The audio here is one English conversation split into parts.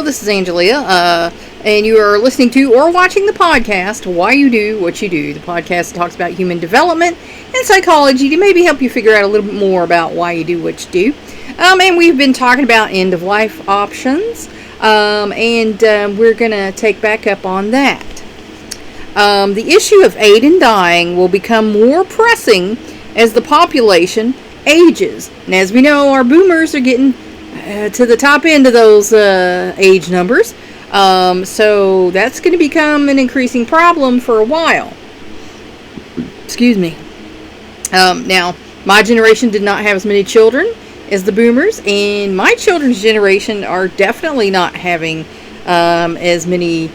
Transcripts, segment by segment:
Hello, this is Angelia, and you are listening to or watching the podcast, Why You Do What You Do. The podcast talks about human development and psychology to maybe help you figure out a little bit more about why you do what you do. And we've been talking about end-of-life options, and we're going to take back up on that. The issue of aid in dying will become more pressing as the population ages. And as we know, our boomers are getting to the top end of those age numbers. So that's going to become an increasing problem for a while. Excuse me. Now, my generation did not have as many children as the boomers, and my children's generation are definitely not having as many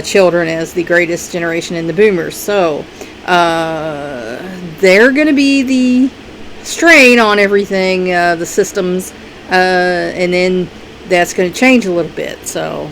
children as the greatest generation in the boomers. So they're going to be the strain on everything, the systems, and then that's going to change a little bit. So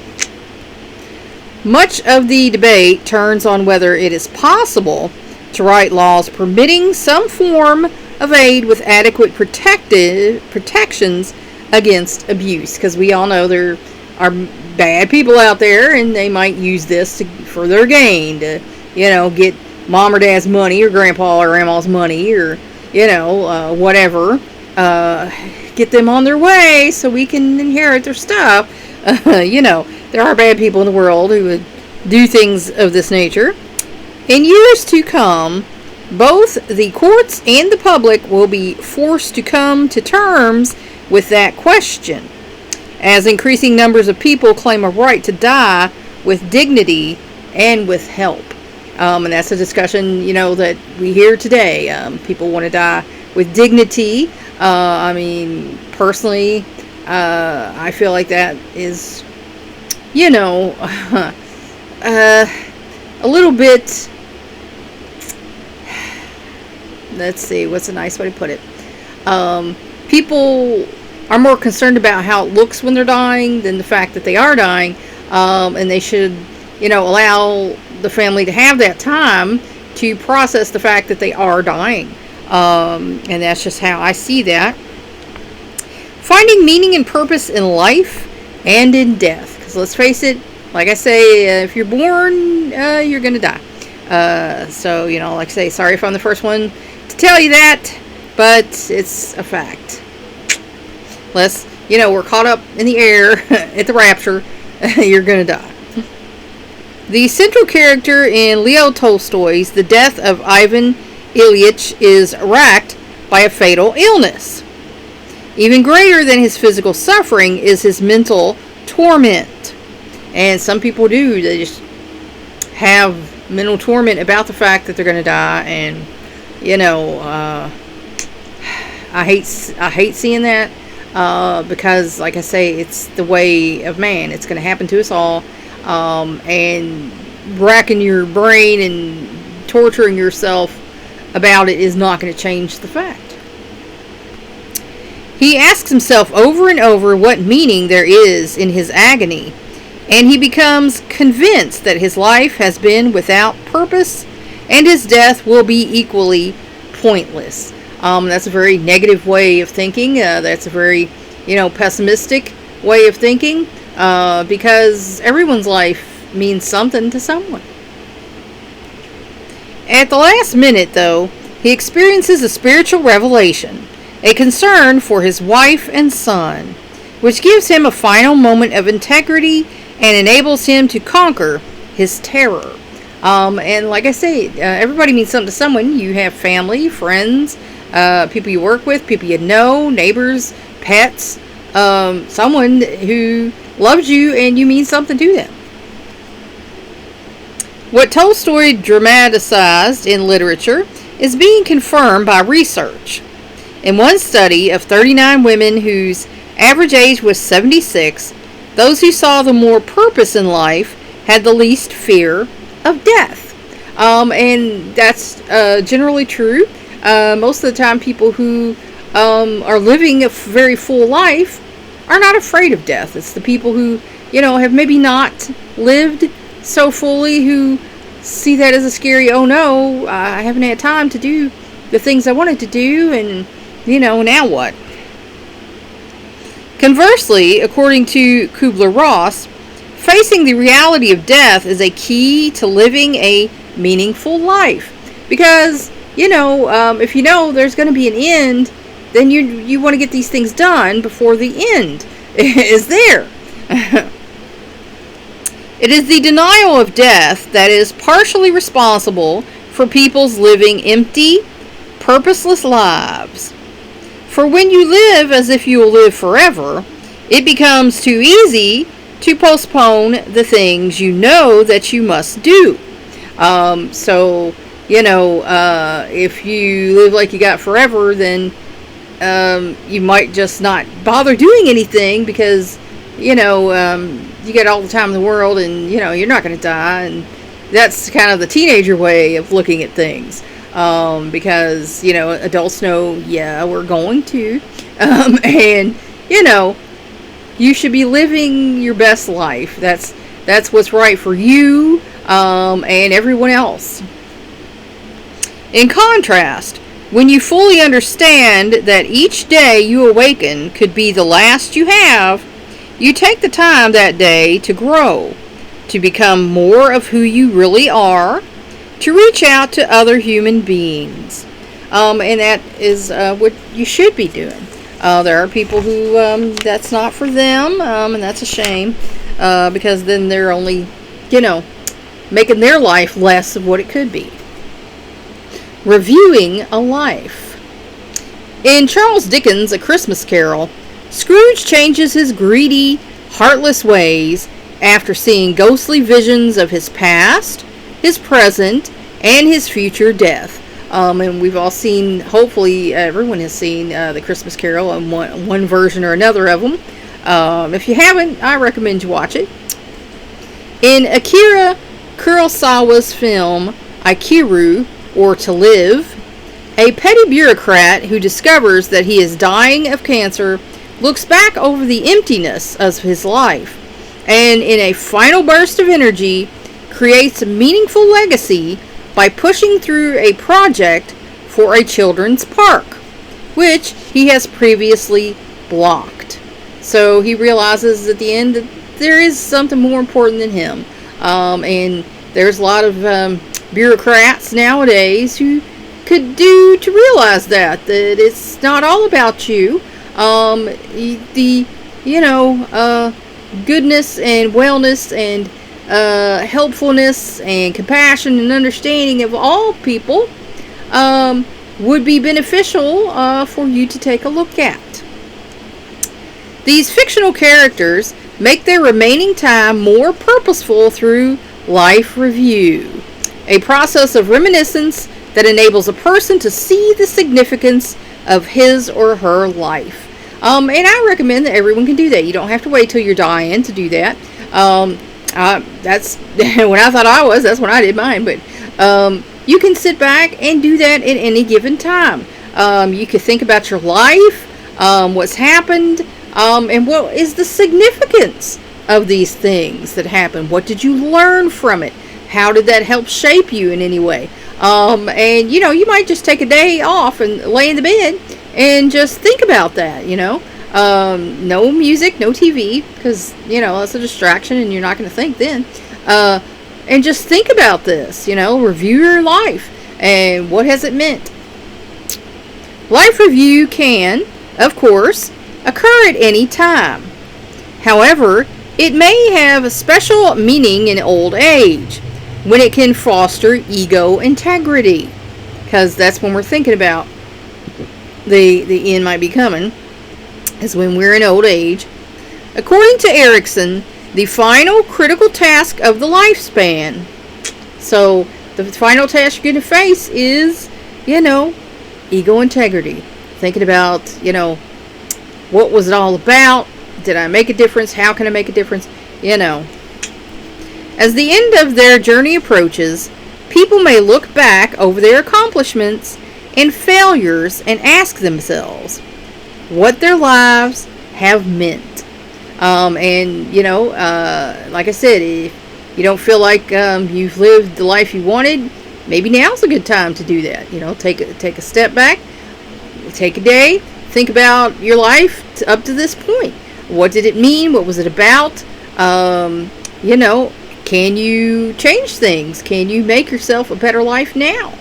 much of the debate turns on whether it is possible to write laws permitting some form of aid with adequate protections against abuse, because we all know there are bad people out there and they might use this for their gain, to get mom or dad's money or grandpa or grandma's money, or whatever, get them on their way so we can inherit their stuff. There are bad people in the world who would do things of this nature. In years to come, both the courts and the public will be forced to come to terms with that question, as increasing numbers of people claim a right to die with dignity and with help. And that's a discussion, that we hear today. People want to die with dignity. Personally, I feel like that is, a little bit, let's see, what's a nice way to put it? People are more concerned about how it looks when they're dying than the fact that they are dying, and they should, allow the family to have that time to process the fact that they are dying. And that's just how I see that. Finding meaning and purpose in life and in death. Because let's face it, like I say, if you're born, you're going to die. So, like I say, sorry if I'm the first one to tell you that, but it's a fact. Unless, we're caught up in the air at the rapture, you're going to die. The central character in Leo Tolstoy's The Death of Ivan Ilyich is racked by a fatal illness. Even greater than his physical suffering is his mental torment. And some people do. They just have mental torment about the fact that they're going to die. And, I hate seeing that. Because, like I say, it's the way of man. It's going to happen to us all. And racking your brain and torturing yourself about it is not going to change the fact. He asks himself over and over what meaning there is in his agony, and he becomes convinced that his life has been without purpose and his death will be equally pointless. That's a very negative way of thinking. That's a very, pessimistic way of thinking, because everyone's life means something to someone. At the last minute, though, he experiences a spiritual revelation, a concern for his wife and son, which gives him a final moment of integrity and enables him to conquer his terror. And like I say, everybody means something to someone. You have family, friends, people you work with, people you know, neighbors, pets, someone who loves you and you mean something to them. What Tolstoy dramatized in literature is being confirmed by research. In one study of 39 women whose average age was 76, those who saw the more purpose in life had the least fear of death. And that's generally true. Most of the time, people who are living a very full life are not afraid of death. It's the people who, have maybe not lived so fully who see that as a scary, oh no, I haven't had time to do the things I wanted to do, and, now what? Conversely, according to Kubler-Ross, facing the reality of death is a key to living a meaningful life. Because, if you know there's going to be an end, then you want to get these things done before the end is there. It is the denial of death that is partially responsible for people's living empty, purposeless lives. For when you live as if you will live forever, it becomes too easy to postpone the things you know that you must do. If you live like you got forever, then you might just not bother doing anything because, you got all the time in the world and, you're not going to die. And that's kind of the teenager way of looking at things. Because, adults know, we're going to. And, you should be living your best life. That's what's right for you and everyone else. In contrast, when you fully understand that each day you awaken could be the last you have, you take the time that day to grow, to become more of who you really are, to reach out to other human beings. And that is what you should be doing. There are people who that's not for them, and that's a shame, because then they're only, making their life less of what it could be. Reviewing a life. In Charles Dickens' A Christmas Carol, Scrooge changes his greedy, heartless ways after seeing ghostly visions of his past, his present, and his future death. And we've all seen, hopefully everyone has seen The Christmas Carol in one version or another of them. If you haven't, I recommend you watch it. In Akira Kurosawa's film Ikiru, or To Live, a petty bureaucrat who discovers that he is dying of cancer looks back over the emptiness of his life and, in a final burst of energy, creates a meaningful legacy by pushing through a project for a children's park, which he has previously blocked. So he realizes at the end that there is something more important than him. And there's a lot of bureaucrats nowadays who could do to realize that it's not all about you. Goodness and wellness and helpfulness and compassion and understanding of all people would be beneficial for you to take a look at. These fictional characters make their remaining time more purposeful through life review, a process of reminiscence that enables a person to see the significance of his or her life. And I recommend that everyone can do that. You don't have to wait till you're dying to do that. That's when I thought I was. That's when I did mine. But you can sit back and do that at any given time. You can think about your life, what's happened, and what is the significance of these things that happened. What did you learn from it? How did that help shape you in any way? And you might just take a day off and lay in the bed and just think about that. No music, no TV, because that's a distraction and you're not going to think then. And just think about this. Review your life and what has it meant. Life review can, of course, occur at any time. However, it may have a special meaning in old age, when it can foster ego integrity, because that's when we're thinking about the end might be coming, is when we're in old age. According to Erickson, the final critical task of the lifespan. So the final task you're going to face is, ego integrity. Thinking about, what was it all about? Did I make a difference? How can I make a difference? As the end of their journey approaches, people may look back over their accomplishments and failures and ask themselves what their lives have meant. Like I said, if you don't feel like you've lived the life you wanted, maybe now's a good time to do that. Take a step back, take a day, think about your life up to this point. What did it mean? What was it about? You know, can you change things? Can you make yourself a better life now?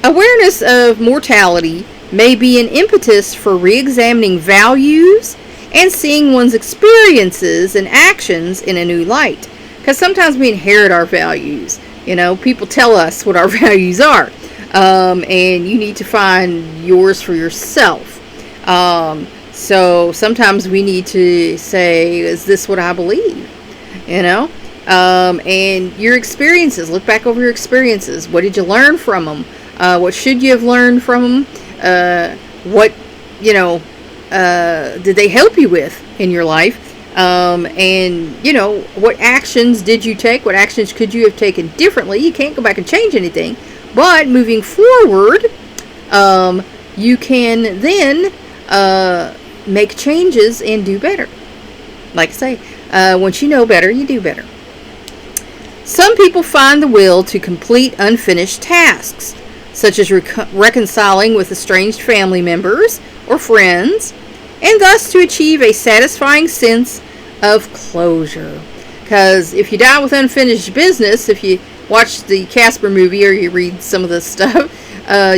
Awareness of mortality may be an impetus for re-examining values and seeing one's experiences and actions in a new light. Because sometimes we inherit our values. You know, people tell us what our values are. And you need to find yours for yourself. So sometimes we need to say, is this what I believe? You know? And your experiences. Look back over your experiences. What did you learn from them? What should you have learned from them? What, you know, did they help you with in your life? And, you know, what actions did you take? What actions could you have taken differently? You can't go back and change anything. But moving forward, you can then make changes and do better. Like I say, once you know better, you do better. Some people find the will to complete unfinished tasks, such as reconciling with estranged family members or friends, and thus to achieve a satisfying sense of closure. Because if you die with unfinished business, if you watch the Casper movie or you read some of this stuff,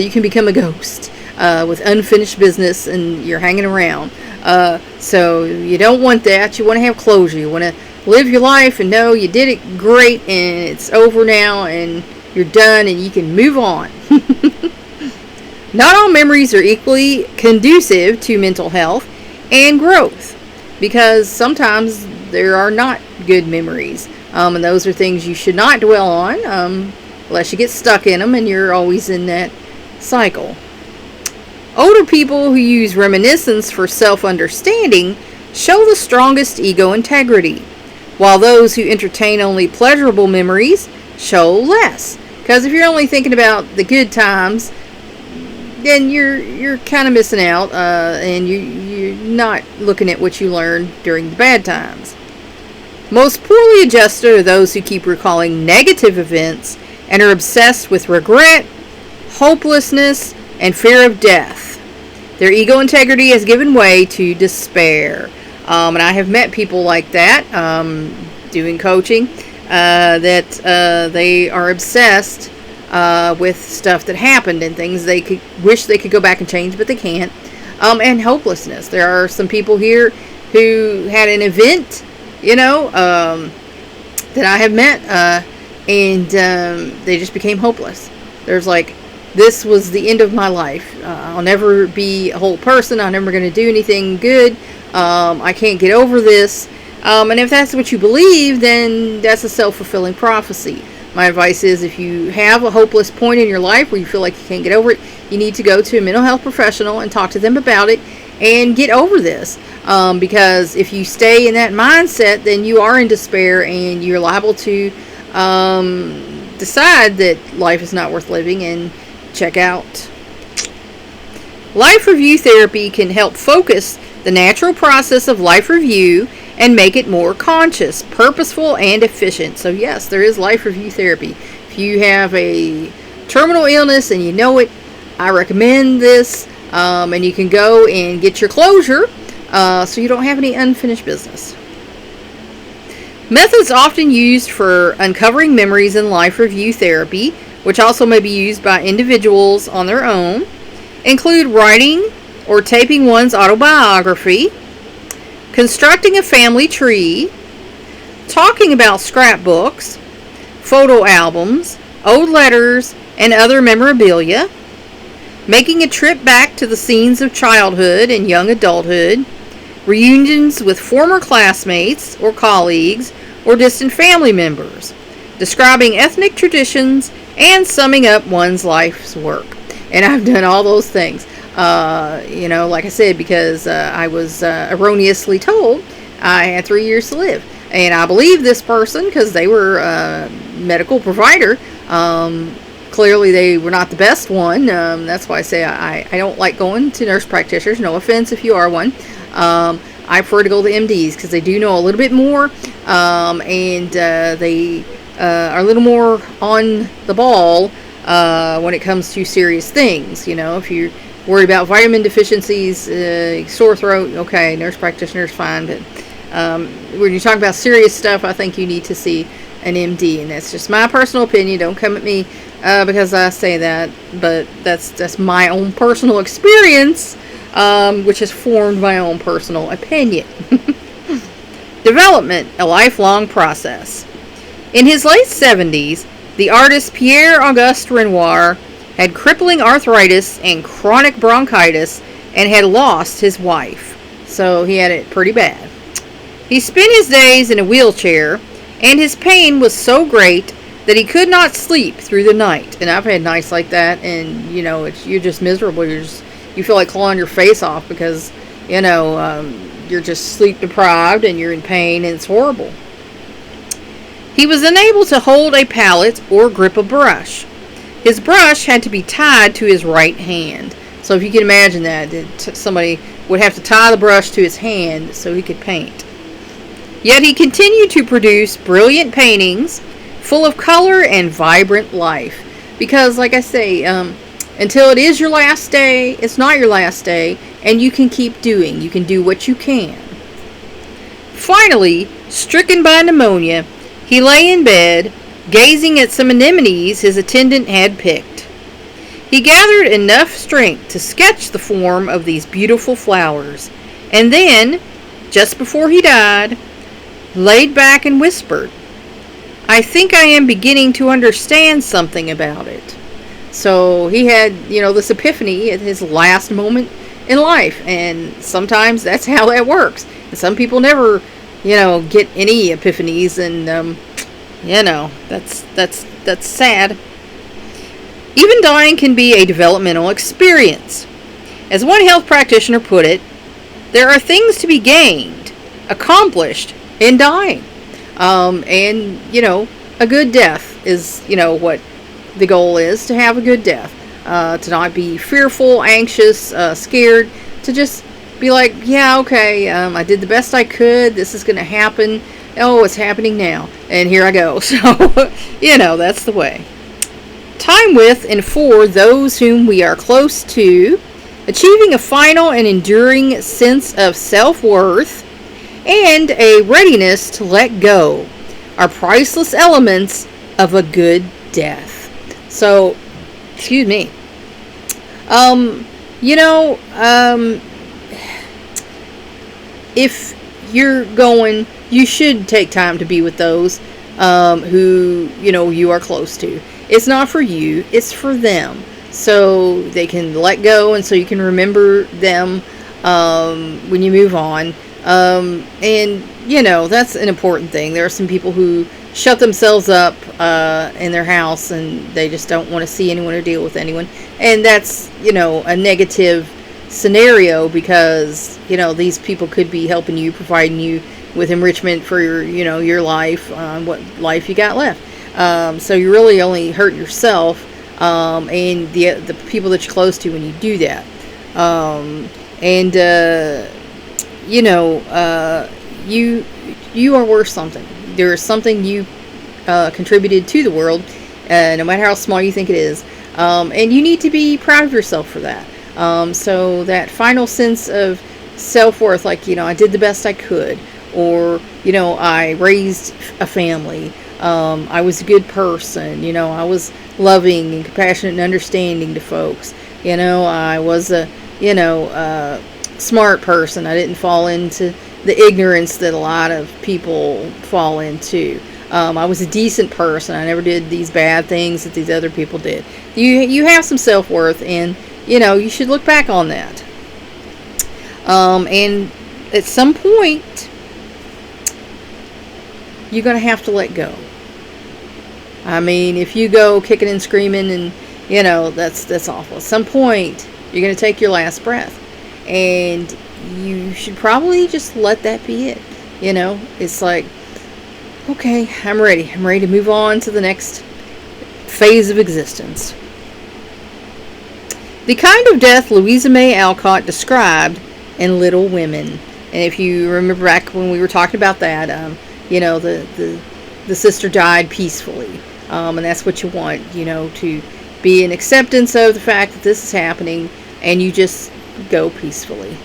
you can become a ghost with unfinished business and you're hanging around. So you don't want that. You want to have closure. You want to live your life and know you did it great and it's over now and you're done and you can move on. Not all memories are equally conducive to mental health and growth, because sometimes there are not good memories, and those are things you should not dwell on unless you get stuck in them and you're always in that cycle. Older people who use reminiscence for self-understanding show the strongest ego integrity, while those who entertain only pleasurable memories show less. Because if you're only thinking about the good times, then you're kind of missing out, and you're not looking at what you learned during the bad times. Most poorly adjusted are those who keep recalling negative events and are obsessed with regret, hopelessness, and fear of death. Their ego integrity has given way to despair. And I have met people like that, doing coaching, that they are obsessed with stuff that happened and things they could wish they could go back and change, but they can't. And hopelessness. There are some people here who had an event, you know, that I have met, and they just became hopeless. There's like, this was the end of my life. I'll never be a whole person. I'm never going to do anything good. I can't get over this. And if that's what you believe, then that's a self-fulfilling prophecy. My advice is, if you have a hopeless point in your life where you feel like you can't get over it, you need to go to a mental health professional and talk to them about it and get over this. Because if you stay in that mindset, then you are in despair and you're liable to decide that life is not worth living and check out. Life review therapy can help focus the natural process of life review and make it more conscious, purposeful, and efficient. So yes, there is life review therapy. If you have a terminal illness and you know it, I recommend this, and you can go and get your closure, so you don't have any unfinished business. Methods often used for uncovering memories in life review therapy, which also may be used by individuals on their own, include writing or taping one's autobiography, constructing a family tree, talking about scrapbooks, photo albums, old letters, and other memorabilia, making a trip back to the scenes of childhood and young adulthood, reunions with former classmates or colleagues or distant family members, describing ethnic traditions, and summing up one's life's work. And I've done all those things. Like I said, because I was erroneously told I had 3 years to live. And I believe this person because they were a medical provider. Clearly they were not the best one. That's why I say I don't like going to nurse practitioners. No offense if you are one. I prefer to go to MDs because they do know a little bit more. And they are a little more on the ball when it comes to serious things. You know, if you're worried about vitamin deficiencies, sore throat, okay, nurse practitioner is fine. But when you talk about serious stuff, I think you need to see an MD, and that's just my personal opinion. Don't come at me because I say that, but that's my own personal experience, which has formed my own personal opinion. Development, a lifelong process. In his late 70s, the artist Pierre-Auguste Renoir had crippling arthritis and chronic bronchitis and had lost his wife. So he had it pretty bad. He spent his days in a wheelchair, and his pain was so great that he could not sleep through the night. And I've had nights like that, and you're just miserable. You feel like clawing your face off because you're just sleep deprived and you're in pain, and it's horrible. He was unable to hold a palette or grip a brush. His brush had to be tied to his right hand. So if you can imagine that, somebody would have to tie the brush to his hand so he could paint. Yet he continued to produce brilliant paintings full of color and vibrant life. Because, like I say, until it is your last day, it's not your last day, and you can keep doing. You can do what you can. Finally, stricken by pneumonia, he lay in bed, gazing at some anemones his attendant had picked. He gathered enough strength to sketch the form of these beautiful flowers, and then, just before he died, laid back and whispered, "I think I am beginning to understand something about it." So he had, this epiphany at his last moment in life, and sometimes that's how that works. And some people never, get any epiphanies, and that's sad. Even dying can be a developmental experience. As one health practitioner put it, there are things to be gained, accomplished in dying. A good death is, what the goal is, to have a good death. To not be fearful, anxious, scared, to just be like, yeah, okay, I did the best I could, this is going to happen, oh, it's happening now, and here I go. So, that's the way. Time with and for those whom we are close to, achieving a final and enduring sense of self-worth, and a readiness to let go are priceless elements of a good death. So, excuse me. If you're going, you should take time to be with those who, you are close to. It's not for you, it's for them. So they can let go, and so you can remember them when you move on. And, that's an important thing. There are some people who shut themselves up in their house, and they just don't want to see anyone or deal with anyone. And that's, a negative scenario, because, these people could be helping you, providing you with enrichment for your life, what life you got left. So you really only hurt yourself and the people that you're close to when you do that. You are worth something. There is something you contributed to the world, no matter how small you think it is. And you need to be proud of yourself for that. So that final sense of self-worth, like, I did the best I could, or, I raised a family, I was a good person, I was loving and compassionate and understanding to folks, I was a, smart person. I didn't fall into the ignorance that a lot of people fall into. I was a decent person. I never did these bad things that these other people did. You have some self-worth, and you should look back on that. And at some point, you're going to have to let go. I mean, if you go kicking and screaming, and that's awful. At some point, you're going to take your last breath, and you should probably just let that be it. It's like, okay, I'm ready to move on to the next phase of existence. The kind of death Louisa May Alcott described in Little Women. And if you remember back when we were talking about that, the sister died peacefully. And that's what you want, to be an acceptance of the fact that this is happening. and you just go peacefully.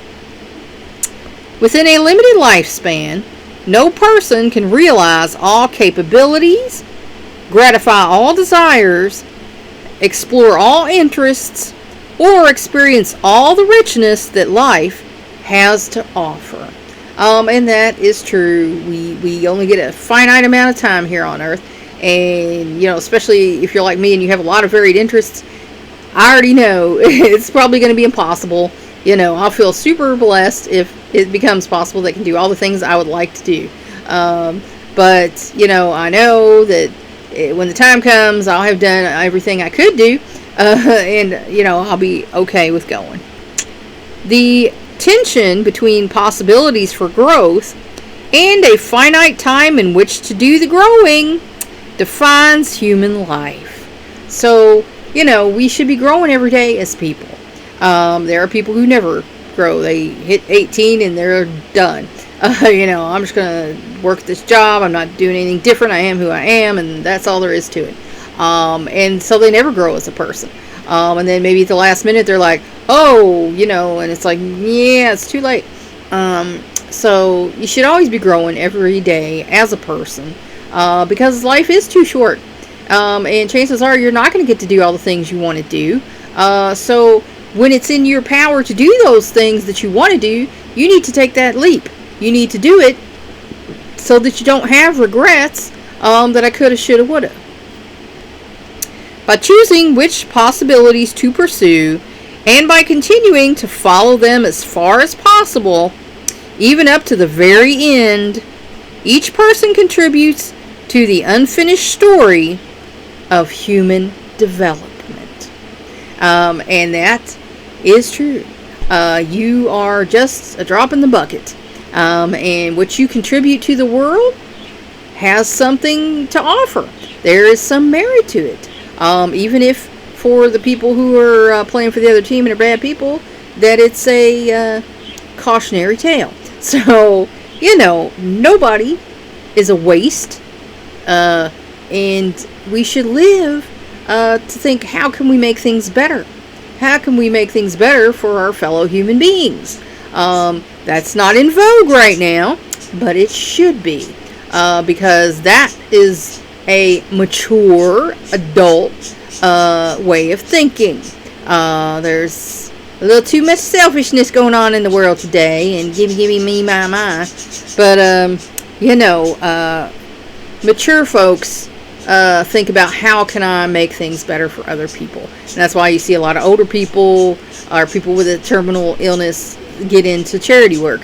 Within a limited lifespan, no person can realize all capabilities, gratify all desires, explore all interests, or experience all the richness that life has to offer. And that is true. We only get a finite amount of time here on Earth. And, especially if you're like me and you have a lot of varied interests, I already know it's probably going to be impossible. I'll feel super blessed if it becomes possible that I can do all the things I would like to do. But, I know that when the time comes, I'll have done everything I could do. And, I'll be okay with going. The tension between possibilities for growth and a finite time in which to do the growing defines human life. So, we should be growing every day as people. There are people who never grow. They hit 18 and they're done. I'm just going to work this job. I'm not doing anything different. I am who I am, and that's all there is to it. And so they never grow as a person. And then maybe at the last minute they're like, oh, and it's like, yeah, it's too late. So you should always be growing every day as a person, because life is too short. And chances are you're not going to get to do all the things you want to do. So when it's in your power to do those things that you want to do, you need to take that leap. You need to do it so that you don't have regrets that I coulda, shoulda, woulda. By choosing which possibilities to pursue, and by continuing to follow them as far as possible, even up to the very end, each person contributes to the unfinished story of human development. And that is true. You are just a drop in the bucket. And what you contribute to the world has something to offer. There is some merit to it. Even if for the people who are playing for the other team and are bad people, that it's a cautionary tale. So, nobody is a waste. And we should live to think, how can we make things better? How can we make things better for our fellow human beings? That's not in vogue right now, but it should be. Because that is a mature, adult way of thinking. There's a little too much selfishness going on in the world today, and give me, my. But, mature folks think about how can I make things better for other people. And that's why you see a lot of older people or people with a terminal illness get into charity work.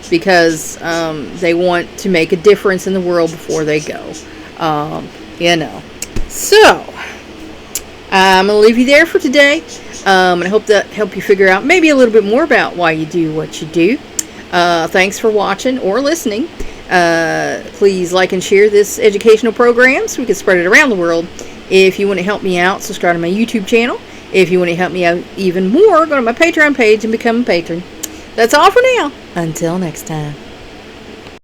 Because they want to make a difference in the world before they go. So, I'm going to leave you there for today. And I hope that helped you figure out maybe a little bit more about why you do what you do. Thanks for watching or listening. Please like and share this educational program so we can spread it around the world. If you want to help me out, subscribe to my YouTube channel. If you want to help me out even more, go to my Patreon page and become a patron. That's all for now. Until next time.